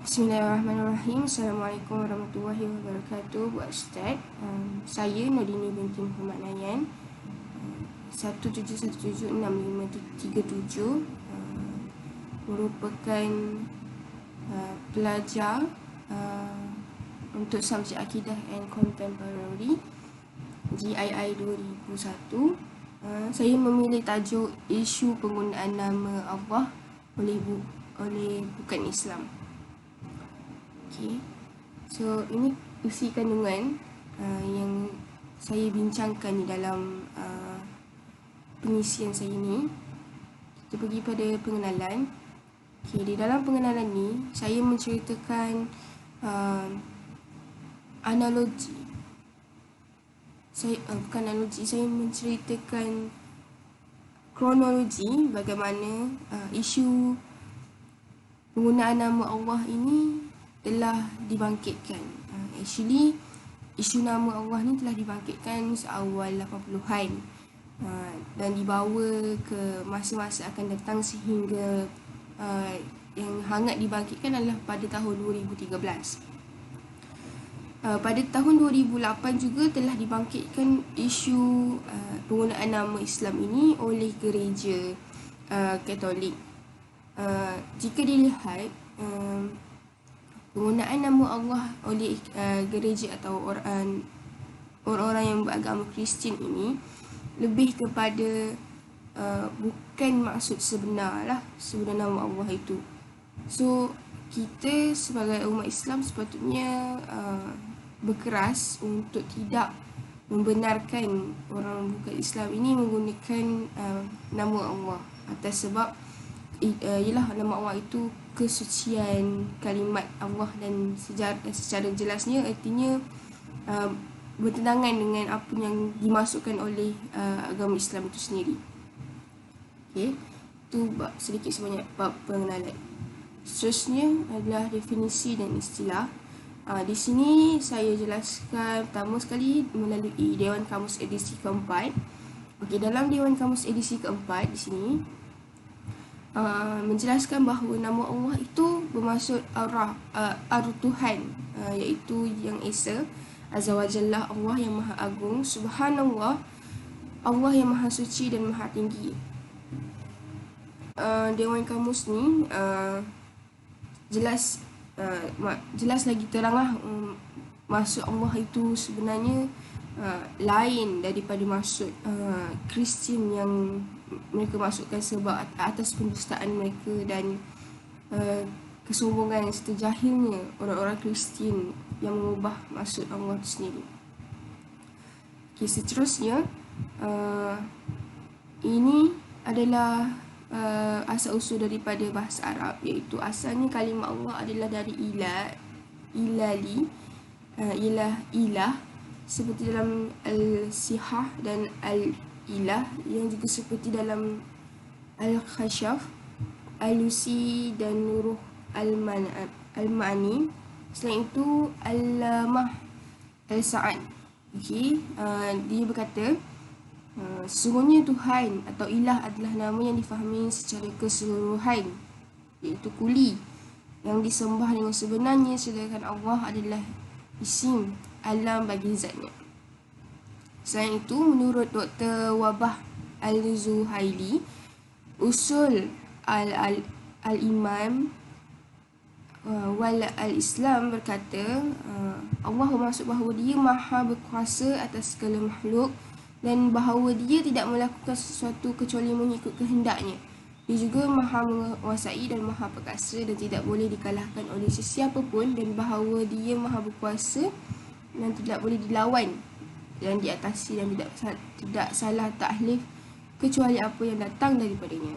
Bismillahirrahmanirrahim. Assalamualaikum warahmatullahi wabarakatuh. Buat Ustaz, saya Nordini binti Muhammad Nayan, 17176537, merupakan pelajar untuk subjek Akidah and Contemporary GII 2001. Saya memilih tajuk isu penggunaan nama Allah oleh bukan Islam. Okay. So ini isi kandungan yang saya bincangkan di dalam pengisian saya ni. Kita pergi pada pengenalan. Okay, di dalam pengenalan ni saya menceritakan analogi. Saya menceritakan kronologi bagaimana isu penggunaan nama Allah ini telah dibangkitkan. Actually, isu nama Allah ni telah dibangkitkan seawal 80-an dan dibawa ke masa-masa akan datang sehingga yang hangat dibangkitkan adalah pada tahun 2013. Pada tahun 2008 juga telah dibangkitkan isu penggunaan nama Islam ini oleh gereja Katolik. Jika dilihat penggunaan nama Allah oleh gereja atau orang-orang yang beragama Kristian ini lebih kepada bukan maksud sebenar nama Allah itu. So kita sebagai umat Islam sepatutnya berkeras untuk tidak membenarkan orang bukan Islam ini menggunakan nama Allah, atas sebab ialah nama Allah itu kesucian kalimat Allah dan secara jelasnya artinya bertentangan dengan apa yang dimasukkan oleh agama Islam itu sendiri. Okey, itu sedikit sebanyak bab pengenalan. Seterusnya adalah definisi dan istilah. Di sini saya jelaskan pertama sekali melalui Dewan Kamus edisi keempat. Okey, dalam Dewan Kamus edisi keempat di sini menjelaskan bahawa nama Allah itu bermaksud Tuhan, iaitu Yang Esa, Azza wa Jalla, Allah yang Maha Agung, Subhanallah, Allah yang Maha Suci dan Maha Tinggi. Dewan Kamus ni jelas lagi teranglah maksud Allah itu sebenarnya lain daripada maksud Kristian yang mereka masukkan sebab atas pendustaan mereka dan kesombongan serta jahilnya orang-orang Kristian yang mengubah maksud Allah itu sendiri. Okay, seterusnya ini adalah asal usul daripada bahasa Arab, iaitu asalnya kalimah Allah adalah dari ilah seperti dalam al-sihah dan al-ilah, yang juga seperti dalam al-khashaf, al-lusi dan nuruh al-ma'ani. Selain itu al-lamah al-sa'ad. Okay, dia berkata sesungguhnya Tuhan atau ilah adalah nama yang difahami secara keseluruhan, iaitu kuli, yang disembah dengan sebenarnya, sedangkan Allah adalah isim alam bagi zatnya. Selain itu, menurut Dr. Wabah Al-Zuhaili, usul al-imam wal al-islam berkata Allah bermaksud bahawa dia maha berkuasa atas segala makhluk dan bahawa dia tidak melakukan sesuatu kecuali mengikut kehendaknya. Dia juga maha menguasai dan maha perkasa dan tidak boleh dikalahkan oleh sesiapa pun, dan bahawa dia maha berkuasa dan tidak boleh dilawan dan diatasi dan tidak salah taklif kecuali apa yang datang daripadanya.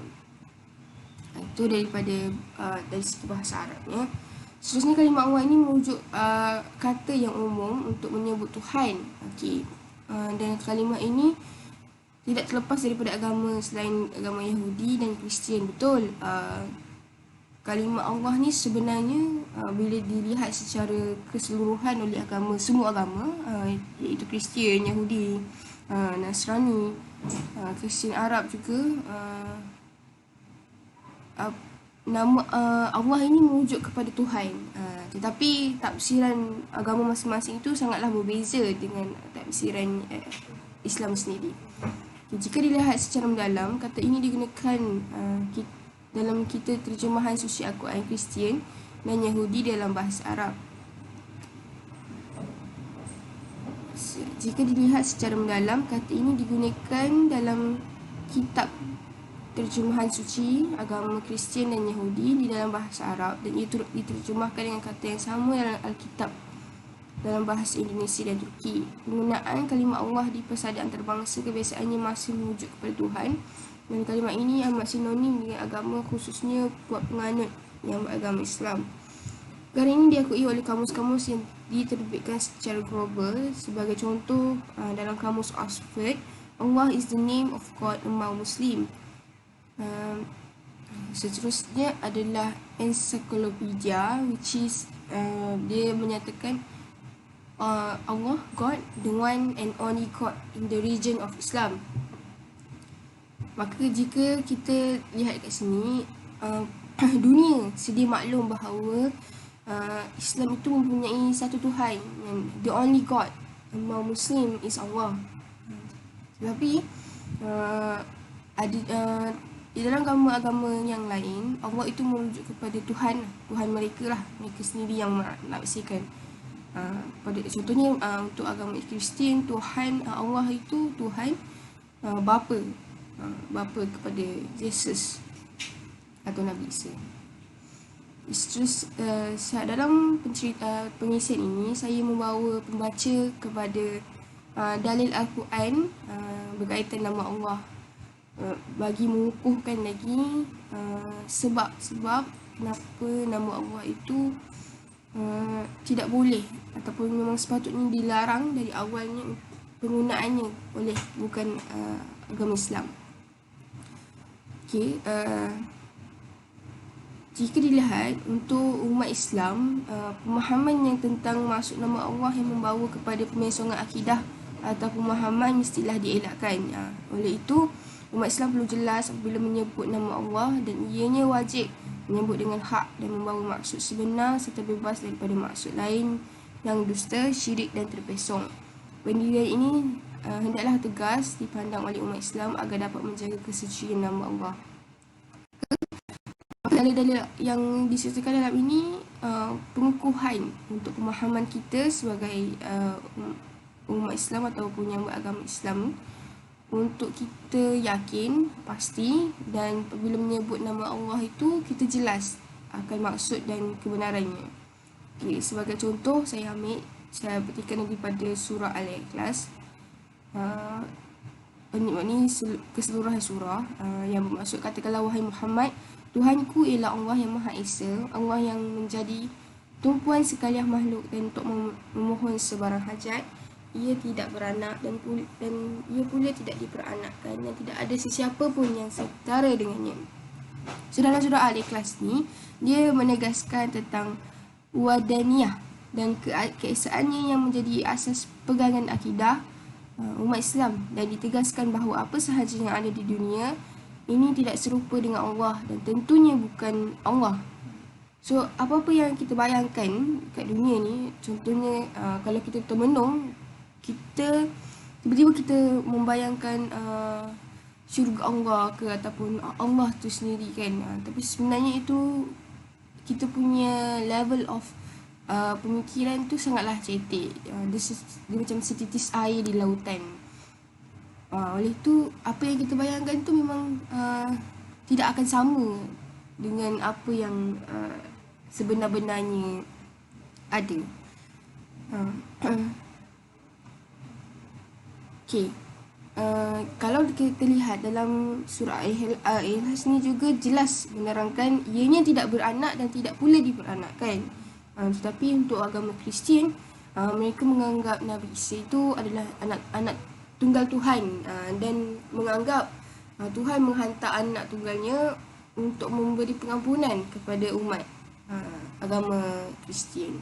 Itu daripada dari segi bahasa Arabnya. Seterusnya kalimah Allah ini merujuk kata yang umum untuk menyebut Tuhan. Okey. Dan kalimah ini tidak terlepas daripada agama selain agama Yahudi dan Kristian. Betul, kalimah Allah ni sebenarnya bila dilihat secara keseluruhan oleh agama, semua agama, iaitu Kristian, Yahudi, Nasrani, Kristian Arab juga, nama Allah ini merujuk kepada Tuhan. Tetapi tafsiran agama masing-masing itu sangatlah berbeza dengan tafsiran Islam sendiri. Jika dilihat secara mendalam, kata ini digunakan dalam kita terjemahan suci Al-Quran Kristian dan Yahudi dalam bahasa Arab. Jika dilihat secara mendalam, kata ini digunakan dalam kitab terjemahan suci agama Kristian dan Yahudi di dalam bahasa Arab, dan ia turut diterjemahkan dengan kata yang sama dalam Alkitab dalam bahasa Indonesia dan Turki. Penggunaan kalimah Allah di persada antarabangsa kebiasaannya masih merujuk kepada Tuhan, dan kalimah ini amat sinonim dengan agama, khususnya buat penganut yang beragama Islam. Perkara ini diakui oleh kamus-kamus yang diterbitkan secara global. Sebagai contoh, dalam kamus Oxford, Allah is the name of God among Muslim. Seterusnya adalah Encyclopedia, which is dia menyatakan Allah, God, the one and only God in the region of Islam. Maka jika kita lihat kat sini, dunia sedia maklum bahawa Islam itu mempunyai satu Tuhan, and the only God among Muslim is Allah. Tetapi di dalam agama-agama yang lain, Allah itu merujuk kepada Tuhan mereka lah, mereka sendiri yang menafikan. Contohnya untuk agama Kristian, Tuhan Allah itu Tuhan bapa kepada Yesus atau Nabi Isa. Terus dalam pengisian ini saya membawa pembaca kepada dalil Al-Quran berkaitan nama Allah, bagi mengukuhkan lagi sebab-sebab kenapa nama Allah itu tidak boleh ataupun memang sepatutnya dilarang dari awalnya penggunaannya oleh bukan agama Islam. Okey, jika dilihat untuk umat Islam, pemahaman yang tentang maksud nama Allah yang membawa kepada pemersongan akidah atau pemahaman mestilah dielakkan. Oleh itu, umat Islam perlu jelas apabila menyebut nama Allah, dan ianya wajib menyebut dengan hak dan membawa maksud sebenar serta bebas daripada maksud lain yang dusta, syirik dan terpesong. Pendirian ini hendaklah tegas dipandang oleh umat Islam agar dapat menjaga kesucian nama Allah. Dalil-dalil yang disertakan dalam ini pengukuhan untuk pemahaman kita sebagai umat Islam ataupun yang beragama Islam, untuk kita yakin pasti, dan apabila menyebut nama Allah itu kita jelas akan maksud dan kebenarannya. Okay, sebagai contoh saya petikan daripada surah Al-Ikhlas. Ini keseluruhan surah yang bermaksud, katakanlah wahai Muhammad, Tuhanku ialah Allah yang Maha Esa, Allah yang menjadi tumpuan sekalian makhluk, dan untuk memohon sebarang hajat. Ia tidak beranak dan ia pula tidak diperanakkan, dan tidak ada sesiapa pun yang setara dengannya. So, dalam surah Al-Ikhlas ni, dia menegaskan tentang wadaniyah dan keesaannya yang menjadi asas pegangan akidah umat Islam, dan ditegaskan bahawa apa sahaja yang ada di dunia ini tidak serupa dengan Allah dan tentunya bukan Allah. So, apa-apa yang kita bayangkan kat dunia ni, contohnya kalau kita termenung, kita tiba-tiba kita membayangkan syurga Allah ke ataupun Allah tu sendiri kan, tapi sebenarnya itu kita punya level of pemikiran tu sangatlah cetek. Dia macam setitis air di lautan. Oleh itu apa yang kita bayangkan tu memang tidak akan sama dengan apa yang sebenar-benarnya ada. Okay. Kalau kita lihat dalam surah Al-Ikhlas ni juga jelas menerangkan ianya tidak beranak dan tidak pula diperanakkan. Tetapi untuk agama Kristian, mereka menganggap Nabi Isa itu adalah anak tunggal Tuhan, dan menganggap Tuhan menghantar anak tunggalnya untuk memberi pengampunan kepada umat agama Kristian.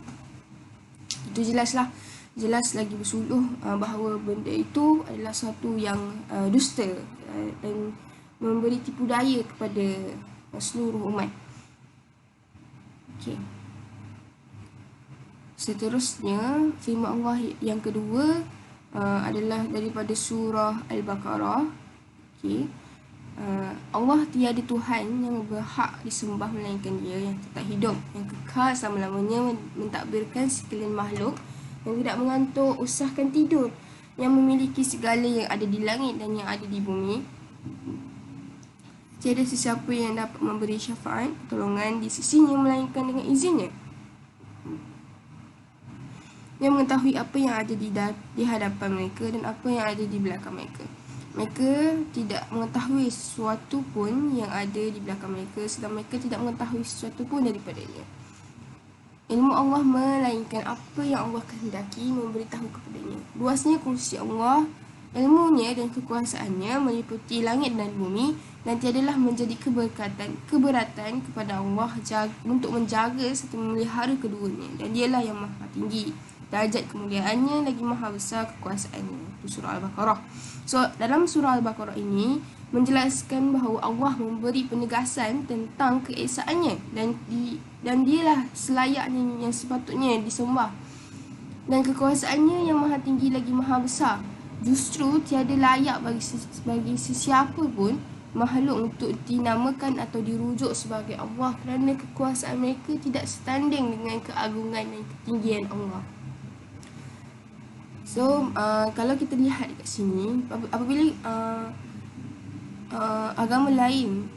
Itu jelas lagi bersuluh bahawa benda itu adalah satu yang dusta dan memberi tipu daya kepada seluruh umat. Okey. Seterusnya, firman Allah yang kedua adalah daripada surah Al-Baqarah. Okey. Allah tiada Tuhan yang berhak disembah melainkan Dia yang tetap hidup, yang kekal selama-lamanya, mentadbirkan sekalian makhluk, yang tidak mengantuk, usahakan tidur, yang memiliki segala yang ada di langit dan yang ada di bumi. Tiada sesiapa yang dapat memberi syafaat pertolongan di sisinya melainkan dengan izinnya, yang mengetahui apa yang ada di hadapan mereka dan apa yang ada di belakang mereka. Mereka tidak mengetahui sesuatu pun yang ada di belakang mereka, sedang mereka tidak mengetahui sesuatu pun daripadanya. Ilmu Allah melainkan apa yang Allah kehendaki memberitahu kepadanya. Luasnya kursi Allah, ilmunya dan kekuasaannya meliputi langit dan bumi, dan tiadalah menjadi keberatan kepada Allah untuk menjaga serta memelihara keduanya, dan Dialah yang maha tinggi derajat kemuliaannya, lagi maha besar kekuasaannya. Itu surah Al-Baqarah. So, dalam surah Al-Baqarah ini menjelaskan bahawa Allah memberi penegasan tentang keesaannya, dan Dialah selayaknya yang sepatutnya disembah, dan kekuasaannya yang maha tinggi lagi maha besar. Justru tiada layak bagi sesiapa pun makhluk untuk dinamakan atau dirujuk sebagai Allah, kerana kekuasaan mereka tidak setanding dengan keagungan dan ketinggian Allah. So, kalau kita lihat dekat sini, apabila agama lain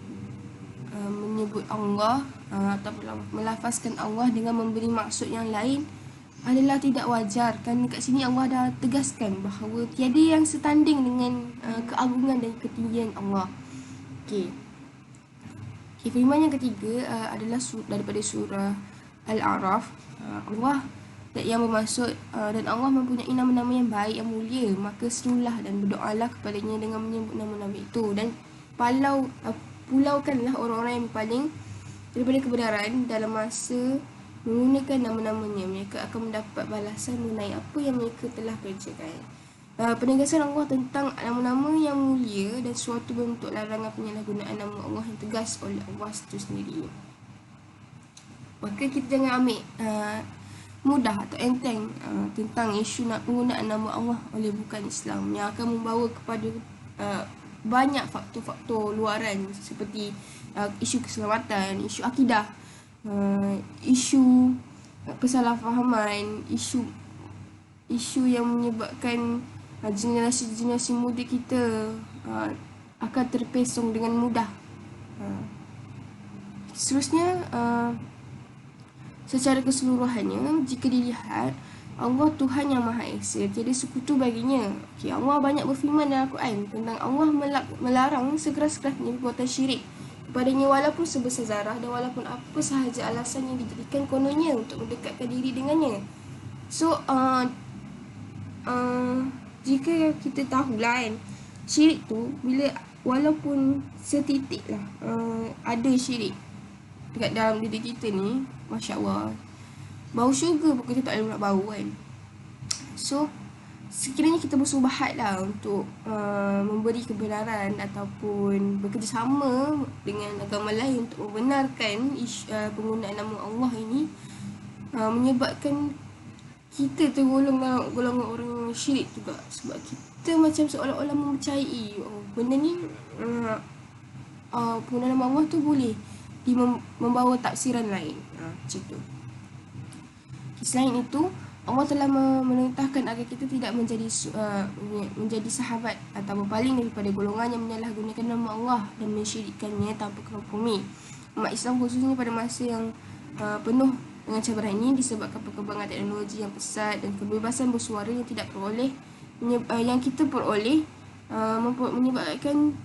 menyebut Allah atau melafazkan Allah dengan memberi maksud yang lain, adalah tidak wajar, kerana kat sini Allah dah tegaskan bahawa tiada yang setanding dengan keagungan dan ketinggian Allah. Okey. Firman yang ketiga adalah daripada surah Al-A'raf. Allah yang bermaksud dan Allah mempunyai nama-nama yang baik, yang mulia, maka serulah dan berdoalah kepadanya dengan menyebut nama-nama itu, dan pulaukanlah orang-orang yang paling daripada kebenaran dalam masa menggunakan nama-namanya. Mereka akan mendapat balasan mengenai apa yang mereka telah kerjakan. Penegasan Allah tentang nama-nama yang mulia dan suatu bentuk larangan penyalahgunaan nama Allah yang tegas oleh Allah itu sendiri. Maka kita jangan ambil mudah atau enteng tentang isu penggunaan nama Allah oleh bukan Islam, yang akan membawa kepada banyak faktor-faktor luaran seperti isu keselamatan, isu akidah, isu kesalahfahaman, isu yang menyebabkan generasi-generasi muda kita akan terpesong dengan mudah. Seterusnya, secara keseluruhannya, jika dilihat, Allah Tuhan yang Maha Esa, tiada sekutu baginya. Allah banyak berfirman dalam Al-Quran tentang Allah melarang sekeras-kerasnya perbuatan syirik kepadanya, walaupun sebesar zarah dan walaupun apa sahaja alasan yang dijadikan kononnya untuk mendekatkan diri dengannya. So, jika kita tahulah kan, syirik tu bila walaupun setitik lah ada syirik dekat dalam diri kita ni, Masya Allah, bau syurga pun kita tak boleh nak bau kan. So, sekiranya kita bersubahat lah untuk memberi kebenaran ataupun bekerjasama dengan agama lain untuk membenarkan penggunaan nama Allah ini, menyebabkan kita tergolong dalam golongan orang syirik juga. Sebab kita macam seolah-olah mempercayai benda ni, penggunaan nama Allah tu boleh membawa tafsiran lain, macam tu. Selain itu, Allah telah menentahkan agar kita tidak menjadi sahabat atau berpaling daripada golongan yang menyalahgunakan nama Allah dan mensyirikkannya tanpa kompromi. Umat Islam khususnya pada masa yang penuh dengan cabaran ini disebabkan perkembangan teknologi yang pesat dan kebebasan bersuara yang tidak peroleh yang kita peroleh, menyebabkan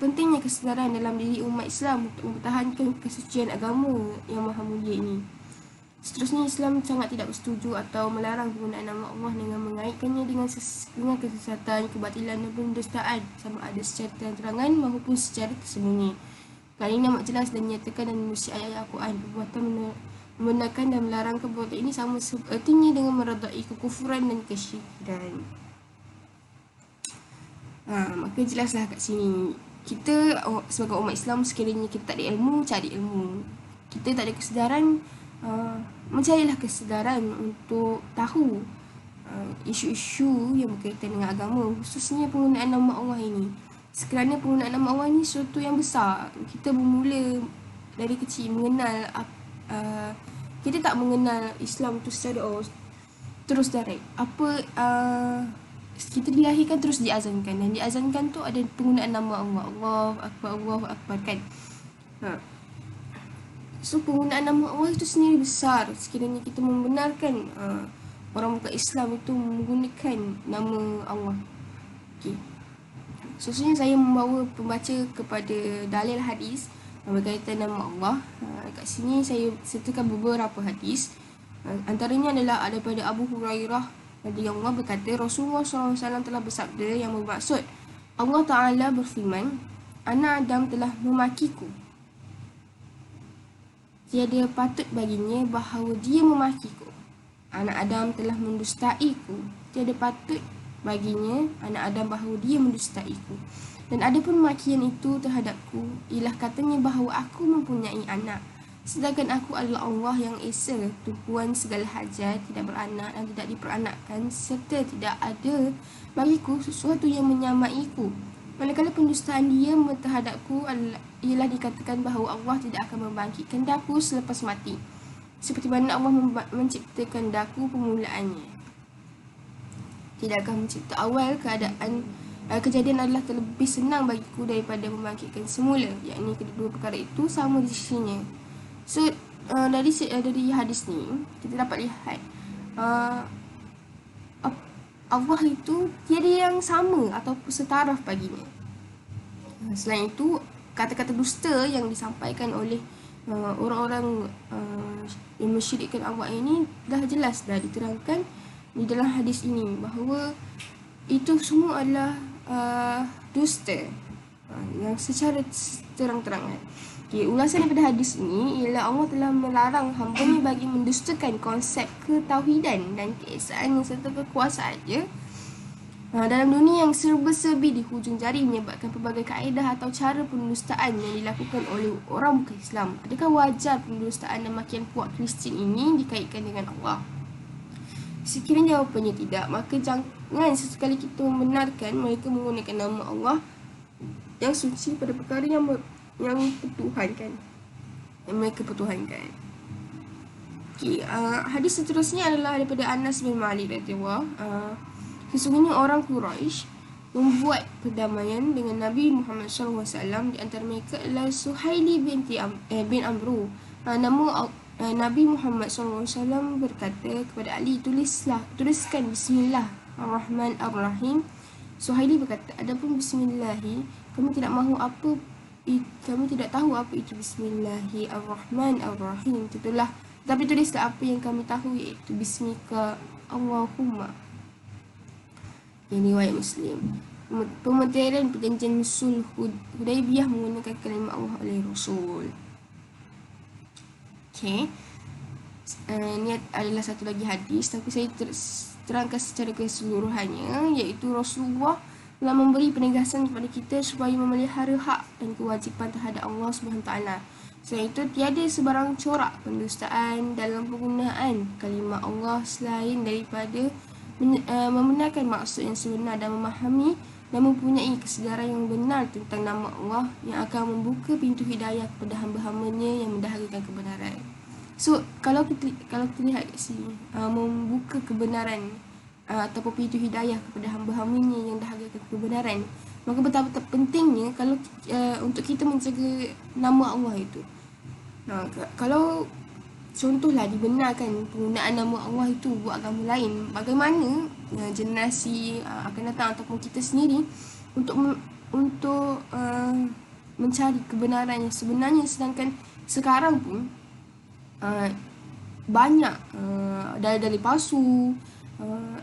pentingnya kesedaran dalam diri umat Islam untuk mempertahankan kesucian agama yang maha mulia ini. Seterusnya, Islam sangat tidak bersetuju atau melarang penggunaan nama Allah dengan mengaitkannya dengan kesesatan, kebatilan dan pendustaan, sama ada secara terang-terangan maupun secara tersembunyi. Kerana ini amat jelas dan menyatakan dan menerusi ayat Al-Quran. Perbuatan membenarkan dan melarang perbuatan ini sama sepertinya dengan meredai kekufuran dan kesyirikan. Maka jelaslah kat sini, kita sebagai umat Islam, sekiranya kita tak ada ilmu, cari ilmu. kita tak ada kesedaran, mencarilah kesedaran untuk tahu isu-isu yang berkaitan dengan agama, khususnya penggunaan nama Allah ini. Kerana penggunaan nama Allah ini sesuatu yang besar. Kita bermula dari kecil mengenal, kita tak mengenal Islam tu secara terus direct. Kita dilahirkan terus diazankan, dan diazankan tu ada penggunaan nama Allah. Allahu Akbar, Allahu Akbar kan. So penggunaan nama Allah itu sendiri besar. Sekiranya kita membenarkan orang bukan Islam itu menggunakan nama Allah. Okay. Seterusnya saya membawa pembaca kepada dalil hadis berkaitan nama Allah. Kat sini saya sertakan beberapa hadis. Antaranya adalah daripada Abu Hurairah radhiyallahu berkata, Rasulullah SAW telah bersabda yang bermaksud, Allah Ta'ala berfirman, anak Adam telah memakiku. Tiada patut baginya bahawa dia memakiku. Anak Adam telah mendustaiku. Tiada patut baginya anak Adam bahawa dia mendustaiku. Dan adapun makian itu terhadapku ialah katanya bahawa aku mempunyai anak, sedangkan aku adalah Allah yang Esa, tumpuan segala hajat, tidak beranak dan tidak diperanakkan, serta tidak ada bagiku sesuatu yang menyamaiku. Manakala pendustaan dia terhadapku ialah dikatakan bahawa Allah tidak akan membangkitkan daku selepas mati, seperti mana Allah menciptakan daku permulaannya. Tidak akan mencipta awal kejadian adalah terlebih senang bagiku daripada membangkitkan semula, yakni kedua perkara itu sama di sisinya. So dari hadis ni kita dapat lihat Allah itu tiada yang sama ataupun setaraf baginya. Selain itu, kata-kata dusta yang disampaikan oleh orang-orang yang mensyirikkan Allah ini dah jelas dah diterangkan di dalam hadis ini bahawa itu semua adalah dusta yang secara terang-terangan. Okay, ulasan daripada hadis ini ialah Allah telah melarang hamba-Nya bagi mendustakan konsep ketauhidan dan keesaan serta kekuasaannya dalam dunia yang serba-serbi di hujung jari, menyebabkan pelbagai kaedah atau cara pendustaan yang dilakukan oleh orang bukan Islam. Adakah wajar pendustaan dan makian puak Kristian ini dikaitkan dengan Allah? Sekiranya jawapannya tidak, maka jangan sesekali kita membenarkan mereka menggunakan nama Allah yang suci pada perkara yang pertuhankan, yang mereka pertuhankan. Okay, hadis seterusnya adalah daripada Anas bin Malik radhiyallahu sesungguhnya orang Quraisy membuat perdamaian dengan Nabi Muhammad SAW. Di antara mereka adalah Suhaili bin Amru. Nabi Muhammad SAW berkata kepada Ali, tuliskan Bismillahirrahmanirrahim. Suhaili berkata, adapun Bismillahi, kami tidak tahu apa itu Bismillahirrahmanirrahim. Tapi tulislah apa yang kami tahu, iaitu Bismika Allahumma. Ini riwayat Muslim. Pemateri perjanjian Sulh Hudaibiyah menggunakan kalimah Allah oleh Rasul. Okay. Ini adalah satu lagi hadis, tapi saya terangkan secara keseluruhannya, iaitu Rasulullah telah memberi penegasan kepada kita supaya memelihara hak dan kewajipan terhadap Allah SWT. Selain itu, tiada sebarang corak pendustaan dalam penggunaan kalimah Allah selain daripada membenarkan maksud yang sebenar dan memahami dan mempunyai kesedaran yang benar tentang nama Allah yang akan membuka pintu hidayah kepada hamba-hambanya yang mendahagakan kebenaran. So, kalau kita lihat kat sini, membuka kebenaran ataupun pintu hidayah kepada hamba-hambanya yang mendahagakan kebenaran, maka betapa pentingnya kalau untuk kita menjaga nama Allah itu. Kalau contohlah dibenarkan penggunaan nama Allah itu buat agama lain, bagaimana generasi akan datang ataupun kita sendiri untuk mencari kebenaran yang sebenarnya, sedangkan sekarang pun banyak dari palsu,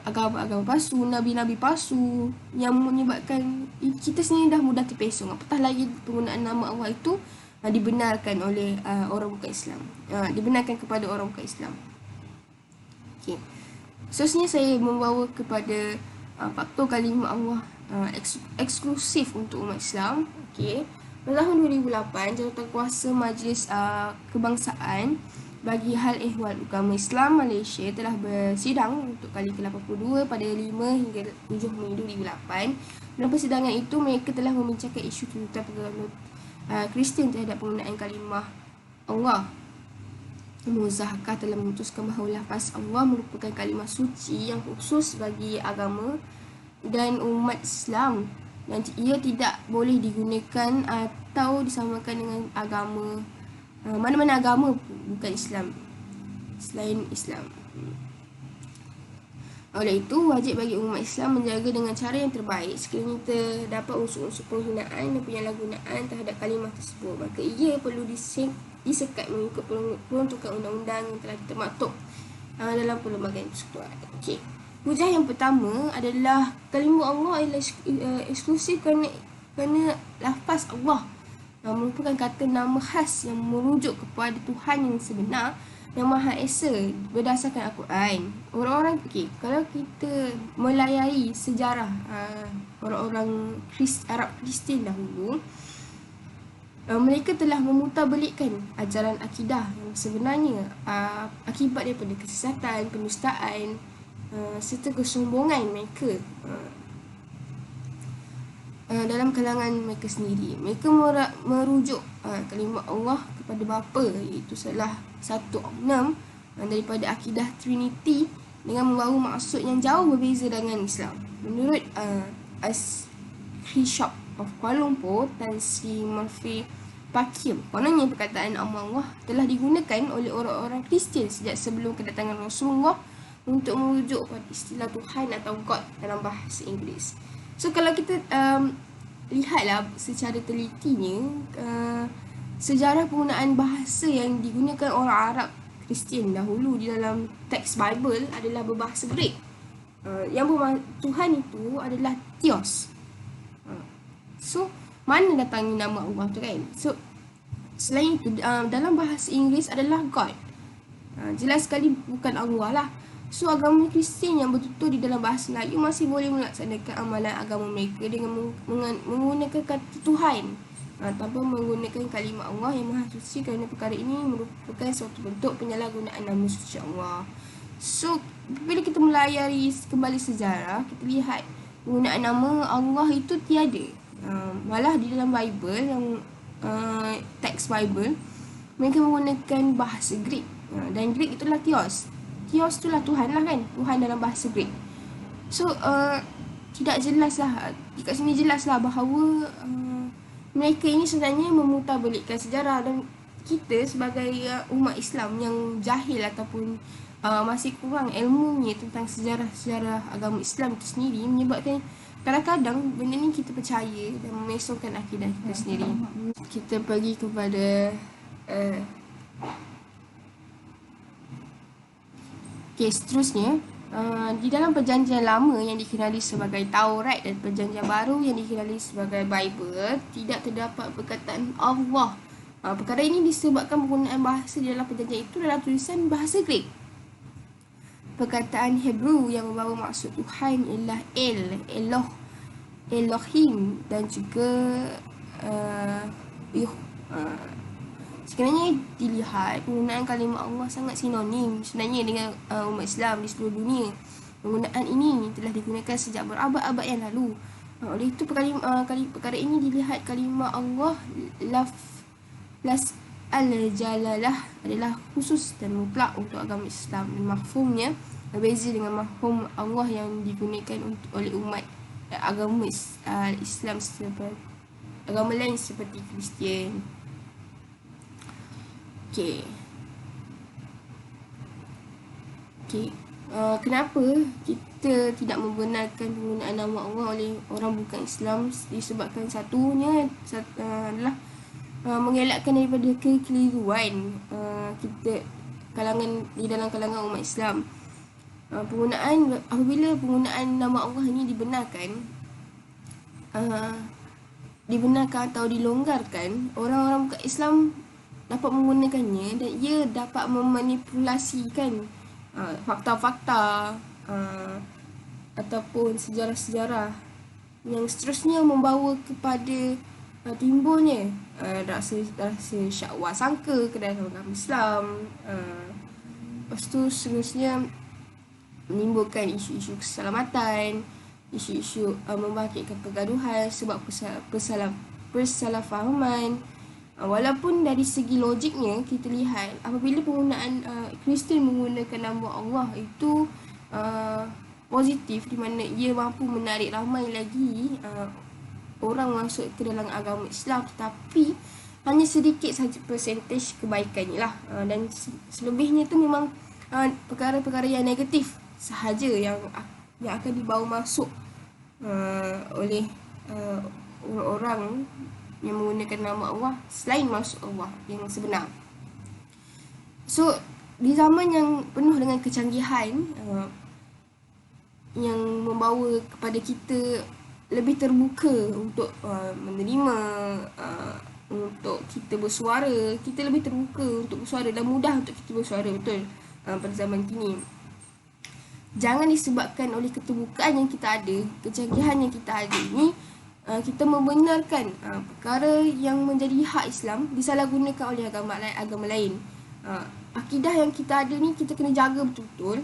agama-agama palsu, nabi-nabi palsu yang menyebabkan kita sendiri dah mudah terpesong, apatah lagi penggunaan nama Allah itu dibenarkan oleh orang bukan Islam, dibenarkan kepada orang bukan Islam. Okay. Seterusnya saya membawa kepada faktor kalimah Allah eksklusif untuk umat Islam. Okay. Pada tahun 2008, Jawatankuasa Majlis Kebangsaan bagi Hal Ehwal Agama Islam Malaysia telah bersidang untuk kali ke-82 pada 5 hingga 7 Mei 2008. Dalam persidangan itu, mereka telah membincangkan isu tuntutan pegawai Kristian terhadap penggunaan kalimah Allah. Muzahakah telah memutuskan bahawa lafaz Allah merupakan kalimah suci yang khusus bagi agama dan umat Islam dan ia tidak boleh digunakan atau disamakan dengan agama mana-mana agama bukan Islam selain Islam. Oleh itu, wajib bagi umat Islam menjaga dengan cara yang terbaik sekiranya terdapat unsur-unsur penghinaan dan penyalahgunaan terhadap kalimah tersebut, maka ia perlu disekat mengikut peruntukan undang-undang yang telah termaktub dalam Perlembagaan Persekutuan. Okey. Hujah yang pertama adalah kalimah Allah adalah eksklusif kerana lafaz Allah merupakan kata nama khas yang merujuk kepada Tuhan yang sebenar yang Maha Esa berdasarkan Al-Quran. Orang-orang, kalau kita melayari sejarah orang-orang Arab Kristian dahulu, mereka telah memutarbalikkan ajaran akidah yang sebenarnya akibat daripada kesesatan, pendustaan serta kesombongan mereka dalam kalangan mereka sendiri. Mereka merujuk kalimah Allah kepada bapa, iaitu salah satu oknum daripada akidah Trinity dengan membawa maksud yang jauh berbeza dengan Islam. Menurut Archbishop of Kuala Lumpur, Tan Sri Murphy Pakim, kononnya perkataan nama Allah telah digunakan oleh orang-orang Kristian sejak sebelum kedatangan Rasulullah untuk merujuk pada istilah Tuhan atau God dalam bahasa Inggeris. So kalau kita lihatlah secara telitinya sejarah penggunaan bahasa yang digunakan orang Arab Kristian dahulu di dalam teks Bible adalah berbahasa Greek. Yang Tuhan itu adalah Theos. So mana datangnya nama Allah tu kan? So selain itu dalam bahasa Inggeris adalah God. Jelas sekali bukan Allah lah. So agama Kristian yang bertutur di dalam bahasa Melayu masih boleh melaksanakan amalan agama mereka dengan menggunakan kata Tuhan tanpa menggunakan kalimah Allah yang Maha Suci, kerana perkara ini merupakan suatu bentuk penyalahgunaan nama suci Allah. So bila kita melayari kembali sejarah, kita lihat penggunaan nama Allah itu tiada. Malah di dalam Bible yang teks Bible mereka menggunakan bahasa Greek, dan Greek itulah Theos. Theos itulah Tuhan lah kan, Tuhan dalam bahasa Greek. So tidak jelas lah, kat sini jelas lah bahawa mereka ini sebenarnya memutarbalikkan sejarah, dan kita sebagai umat Islam yang jahil ataupun masih kurang ilmunya tentang sejarah agama Islam itu sendiri menyebabkan kadang-kadang benda ni kita percaya dan memesongkan akidah kita sendiri. Kita pergi kepada seterusnya. Di dalam perjanjian lama yang dikenali sebagai Taurat dan perjanjian baru yang dikenali sebagai Bible, tidak terdapat perkataan Allah. Perkara ini disebabkan penggunaan bahasa di dalam perjanjian itu dalam tulisan bahasa Greek. Perkataan Hebrew yang membawa maksud Tuhan ialah Elohim dan juga sebenarnya dilihat penggunaan kalimah Allah sangat sinonim sebenarnya dengan umat Islam di seluruh dunia. Penggunaan ini telah digunakan sejak berabad-abad yang lalu. Oleh itu perkara ini dilihat kalimah Allah lafaz al-jalalah adalah khusus dan mutlak untuk agama Islam, dan mafhumnya berbeza dengan mafhum Allah yang digunakan oleh umat agama Islam seperti agama lain seperti Kristian. Kenapa kita tidak membenarkan penggunaan nama Allah oleh orang bukan Islam? Disebabkan satunya adalah mengelakkan daripada kekeliruan kita di dalam kalangan umat Islam. Apabila penggunaan nama Allah ini dibenarkan atau dilonggarkan, orang-orang bukan Islam dapat menggunakannya dan ia dapat memanipulasikan fakta-fakta ataupun sejarah-sejarah yang seterusnya membawa kepada timbulnya rasa syakwa sangka ke dalam agama Islam. Lepas tu seterusnya menimbulkan isu-isu keselamatan, isu-isu membangkitkan kegaduhan sebab persalahfahaman. Walaupun dari segi logiknya kita lihat apabila penggunaan Kristian menggunakan nama Allah itu positif, di mana ia mampu menarik ramai lagi orang masuk ke dalam agama Islam, tetapi hanya sedikit sahaja persentage kebaikannya lah. Dan selebihnya tu memang perkara-perkara yang negatif sahaja yang akan dibawa masuk oleh orang-orang yang menggunakan nama Allah selain maksud Allah yang sebenar. So, di zaman yang penuh dengan kecanggihan yang membawa kepada kita lebih terbuka untuk menerima, untuk kita bersuara, kita lebih terbuka untuk bersuara dan mudah untuk kita bersuara, betul, pada zaman kini. Jangan disebabkan oleh keterbukaan yang kita ada, kecanggihan yang kita ada ini, kita membenarkan perkara yang menjadi hak Islam disalahgunakan oleh agama lain. Akidah yang kita ada ni kita kena jaga betul-betul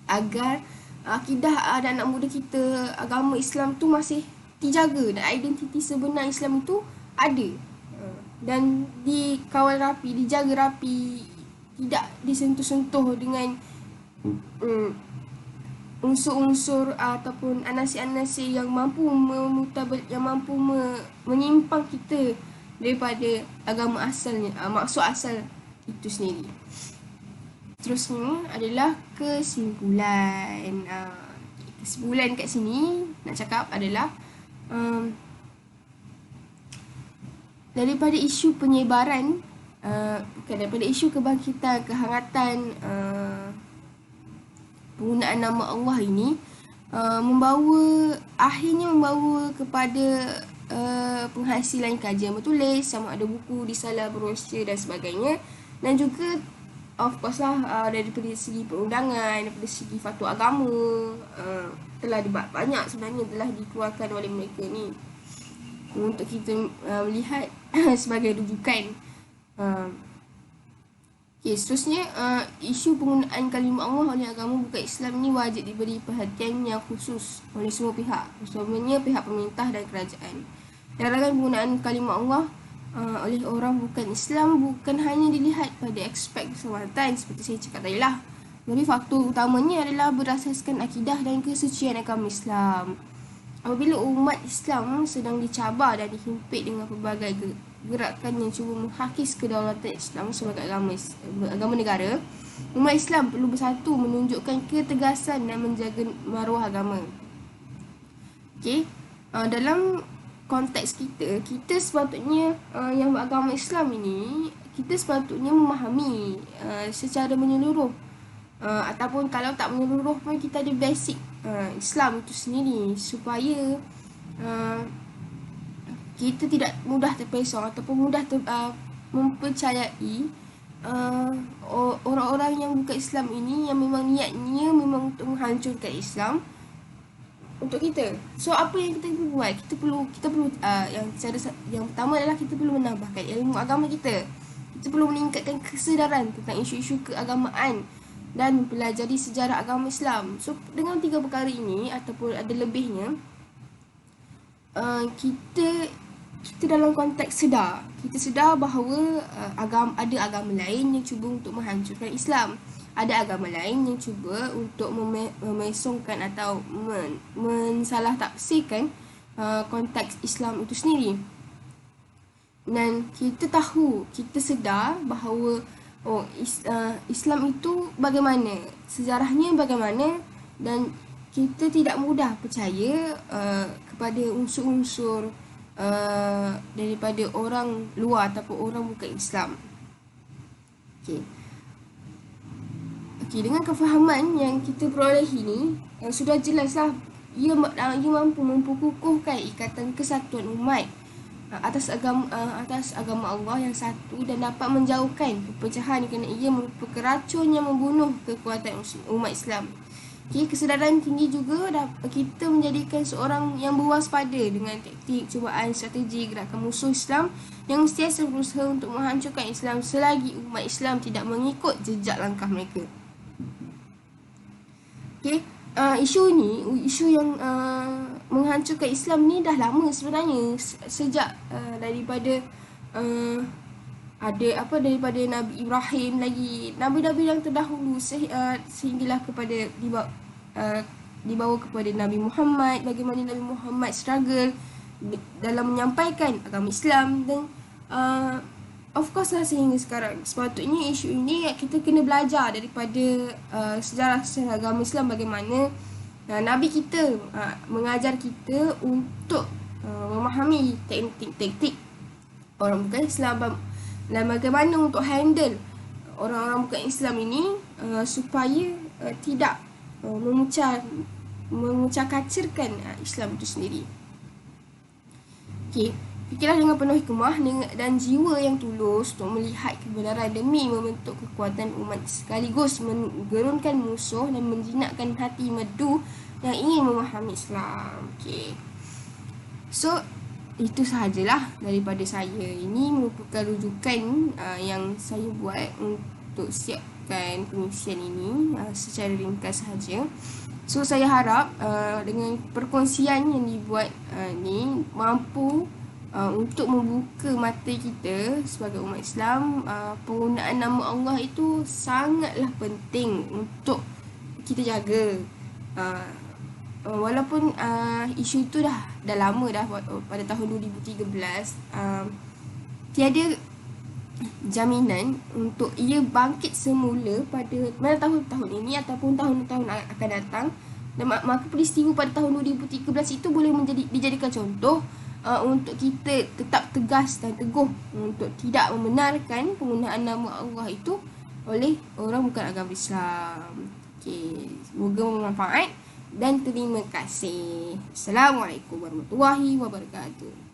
agar akidah anak muda kita, agama Islam tu masih dijaga dan identiti sebenar Islam itu ada dan dikawal rapi, dijaga rapi, tidak disentuh-sentuh dengan unsur-unsur ataupun anasi-anasi yang mampu menyimpang kita daripada agama asalnya, maksud asal itu sendiri. Seterusnya adalah kesimpulan. Kesimpulan kat sini nak cakap adalah daripada isu penyebaran, bukan daripada isu kebangkitan, kehangatan penggunaan nama Allah ini akhirnya membawa kepada penghasilan kajian bertulis, sama ada buku disalah brosur dan sebagainya, dan juga of course lah daripada segi perundangan, daripada segi fatwa agama telah banyak sebenarnya telah dikeluarkan oleh mereka ni untuk kita melihat sebagai rujukan. Okay, seterusnya isu penggunaan kalimah Allah oleh agama bukan Islam ni wajib diberi perhatian yang khusus oleh semua pihak, utamanya pihak pemerintah dan kerajaan. Larangan penggunaan kalimah Allah oleh orang bukan Islam bukan hanya dilihat pada aspek keselamatan seperti saya cakap tadi lah, jadi faktor utamanya adalah berasaskan akidah dan kesucian agama Islam. Apabila umat Islam sedang dicabar dan dihimpit dengan pelbagai gerakan yang cuba menghakis kedaulatan Islam sebagai agama negara, umat Islam perlu bersatu menunjukkan ketegasan dan menjaga maruah agama. Okey, dalam konteks kita sepatutnya yang beragama Islam ini, kita sepatutnya memahami secara menyeluruh, ataupun kalau tak menyeluruh pun kita ada basic Islam itu sendiri, supaya kita tidak mudah terpesong ataupun mudah mempercayai orang-orang yang bukan Islam ini, yang memang niatnya memang untuk menghancurkan Islam untuk kita. So apa yang kita perlu buat? Kita perlu yang pertama adalah kita perlu menambahkan ilmu agama kita. Kita perlu meningkatkan kesedaran tentang isu-isu keagamaan dan mempelajari sejarah agama Islam. So dengan 3 perkara ini ataupun ada lebihnya, kita dalam konteks sedar. Kita sedar bahawa ada agama lain yang cuba untuk menghancurkan Islam. Ada agama lain yang cuba untuk memesongkan atau mensalah tafsirkan konteks Islam itu sendiri. Dan kita tahu, kita sedar bahawa Islam itu bagaimana, sejarahnya bagaimana, dan kita tidak mudah percaya kepada unsur-unsur daripada orang luar ataupun orang bukan Islam. Okey, dengan kefahaman yang kita peroleh ini, sudah jelaslah ia mampu memperkukuhkan ikatan kesatuan umat atas agama Allah yang satu, dan dapat menjauhkan perpecahan kerana ia merupakan racun yang membunuh kekuatan umat Islam. Okay, kesedaran tinggi juga kita menjadikan seorang yang berwaspada dengan taktik, cubaan, strategi gerakan musuh Islam yang sentiasa berusaha untuk menghancurkan Islam selagi umat Islam tidak mengikut jejak langkah mereka. Okay, isu yang menghancurkan Islam ni dah lama sebenarnya, sejak daripada daripada Nabi Ibrahim lagi, nabi-nabi yang terdahulu sehinggalah kepada dibawa kepada Nabi Muhammad, bagaimana Nabi Muhammad struggle dalam menyampaikan agama Islam dan of course lah sehingga sekarang. Sepatutnya isu ini kita kena belajar daripada sejarah agama Islam, bagaimana Nabi kita mengajar kita untuk memahami teknik-teknik orang bukan Islam dan bagaimana untuk handle orang-orang bukan Islam ini supaya tidak memecah-kacirkan Islam itu sendiri. Okey, fikirlah dengan penuh hikmah dan jiwa yang tulus untuk melihat kebenaran demi membentuk kekuatan umat, sekaligus menggerunkan musuh dan menjinakkan hati merdu yang ingin memahami Islam. Okey. So, itu sahajalah daripada saya. Ini merupakan rujukan yang saya buat untuk siapkan pengisian ini secara ringkas sahaja. So saya harap dengan perkongsian yang dibuat ni mampu untuk membuka mata kita sebagai umat Islam. Penggunaan nama Allah itu sangatlah penting untuk kita jaga. Walaupun isu itu dah lama dah, pada tahun 2013, tiada jaminan untuk ia bangkit semula pada mana tahun ini ataupun tahun-tahun akan datang. Dan maka peristiwa pada tahun 2013 itu boleh dijadikan contoh untuk kita tetap tegas dan teguh untuk tidak membenarkan penggunaan nama Allah itu oleh orang bukan agama Islam. Okey, semoga bermanfaat dan terima kasih. Assalamualaikum warahmatullahi wabarakatuh.